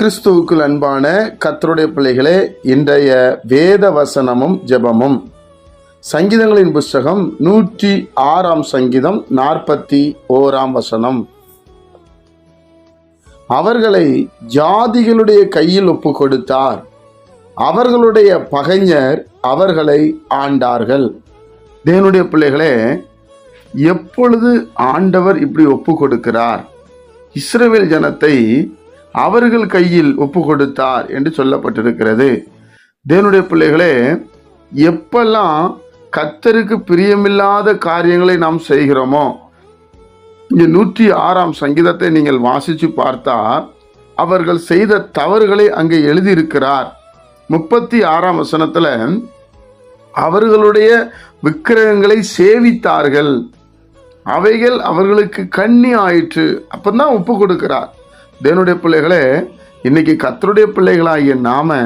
கிறிஸ்துவுக்குள் அன்பான கர்த்தருடைய பிள்ளைகளே, இன்றைய வேத வசனமும் ஜெபமும் சங்கீதங்களின் புஸ்தகம் 106 சங்கீதம் 41 வசனம். அவர்களை ஜாதிகளுடைய கையில் ஒப்பு கொடுத்தார், அவர்களுடைய பகைஞர் அவர்களை ஆண்டார்கள். தேவனுடைய பிள்ளைகளே, எப்பொழுது ஆண்டவர் இப்படி ஒப்பு கொடுக்கிறார்? இஸ்ரவேல் ஜனத்தை அவர்கள் கையில் ஒப்பு கொடுத்தார் என்று சொல்லப்பட்டிருக்கிறது. தேவனுடைய பிள்ளைகளே, எப்பெல்லாம் கர்த்தருக்கு பிரியமில்லாத காரியங்களை நாம் செய்கிறோமோ, இந்த 106 சங்கீதத்தை நீங்கள் வாசித்து பார்த்தா அவர்கள் செய்த தவறுகளை அங்கே எழுதியிருக்கிறார். 36 வசனத்துல அவர்களுடைய விக்கிரகங்களை சேவித்தார்கள், அவைகள் அவர்களுக்கு கண்ணி ஆயிற்று. அப்பதான் ஒப்பு கொடுக்கிறார். தேவனுடைய பிள்ளைகளே, இன்னைக்கு கர்த்தருடைய பிள்ளைகளாகிய நாம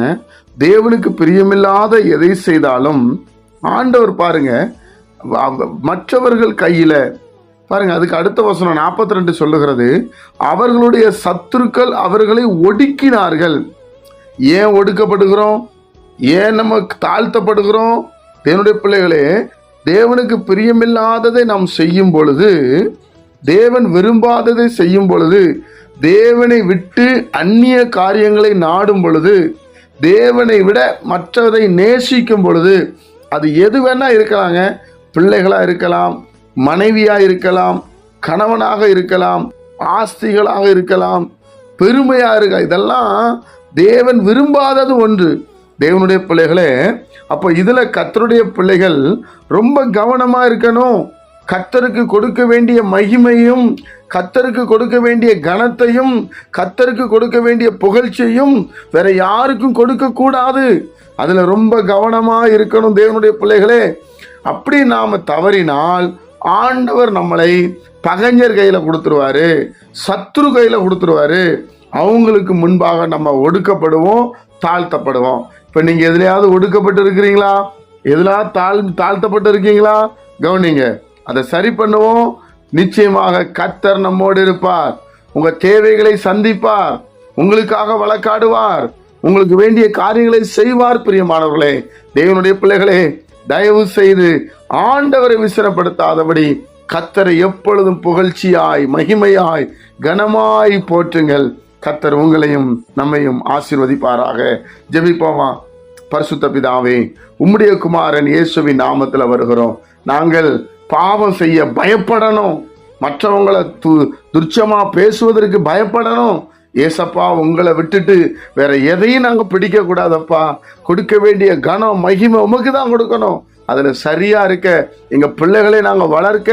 தேவனுக்கு பிரியமில்லாத எதை செய்தாலும் ஆண்டவர் பாருங்க மற்றவர்கள் கையில பாருங்க. அதுக்கு அடுத்த வசனம் 42 சொல்லுகிறது, அவர்களுடைய சத்துருக்கள் அவர்களை ஒடுக்கினார்கள். ஏன் ஒடுக்கப்படுகிறோம்? ஏன் நம்ம தாழ்த்தப்படுகிறோம்? தேவனுடைய பிள்ளைகளே, தேவனுக்கு பிரியமில்லாததை நாம் செய்யும் பொழுது, தேவன் விரும்பாததை செய்யும் பொழுது, தேவனை விட்டு அந்நிய காரியங்களை நாடும் பொழுது, தேவனை விட மற்றதை நேசிக்கும் பொழுது, அது எது வேணா இருக்கலாங்க. பிள்ளைகளா இருக்கலாம், மனைவியா இருக்கலாம், கணவனாக இருக்கலாம், ஆஸ்திகளாக இருக்கலாம், பெருமையா இருக்க, இதெல்லாம் தேவன் விரும்பாதது ஒன்று. தேவனுடைய பிள்ளைகளே, அப்போ இதுல கர்த்தருடைய பிள்ளைகள் ரொம்ப கவனமா இருக்கணும். கர்த்தருக்கு கொடுக்க வேண்டிய மகிமையும், கர்த்தருக்கு கொடுக்க வேண்டிய கனத்தையும், கர்த்தருக்கு கொடுக்க வேண்டிய புகழ்ச்சியும் வேற யாருக்கும் கொடுக்க கூடாது. அதுல ரொம்ப கவனமா இருக்கணும் தேவனுடைய பிள்ளைகளே. அப்படி நாம தவறினால் ஆண்டவர் நம்மளை பகைஞர் கையில கொடுத்துருவாரு, சத்துரு கையில கொடுத்துருவாரு. அவங்களுக்கு முன்பாக நம்ம ஒடுக்கப்படுவோம், தாழ்த்தப்படுவோம். இப்ப நீங்க எதுலையாவது ஒடுக்கப்பட்டு இருக்கிறீங்களா? எதுலாவது தாழ்த்தப்பட்டு இருக்கீங்களா? கவனிங்க, அதை சரி பண்ணுவோம். நிச்சயமாக கர்த்தர் நம்மோடு இருப்பார், உங்க தேவைகளை சந்திப்பார், உங்களுக்காக வழக்காடுவார், உங்களுக்கு வேண்டிய காரியங்களை செய்வார். பிரியமானவர்களே, தேவனுடைய பிள்ளைகளே, தயவு செய்து ஆண்டவரை விசனப்படுத்தாதபடி கர்த்தரை எப்பொழுதும் புகழ்ச்சியாய், மகிமையாய், கனமாய் போற்றுங்கள். கர்த்தர் உங்களையும் நம்மையும் ஆசீர்வதிப்பாராக. ஜெபிப்போமா. பரிசுத்த பிதாவே, உம்முடைய குமாரன் இயேசுவின் நாமத்துல வருகிறோம். நாங்கள் பாவம் செய்ய பயப்படணும், மற்றவங்களை துர்ச்சமா பேசுவதற்கு பயப்படணும். ஏசப்பா, உங்களை விட்டுட்டு வேற எதையும் நாங்க பிடிக்க கூடாதப்பா. கொடுக்க வேண்டிய கனம், மகிமை உமக்கு தான் கொடுக்கணும். அதுல சரியா இருக்க எங்க பிள்ளைகளை நாங்க வளர்க்க,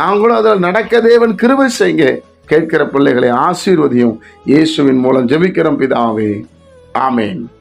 நாங்களும் அதுல நடக்க தேவன் கிருபை செய்யுங்க. கேட்கிற பிள்ளைகளை ஆசீர்வதியும். இயேசுவின் மூலம் ஜெபிக்கிறோம் பிதாவே, ஆமேன்.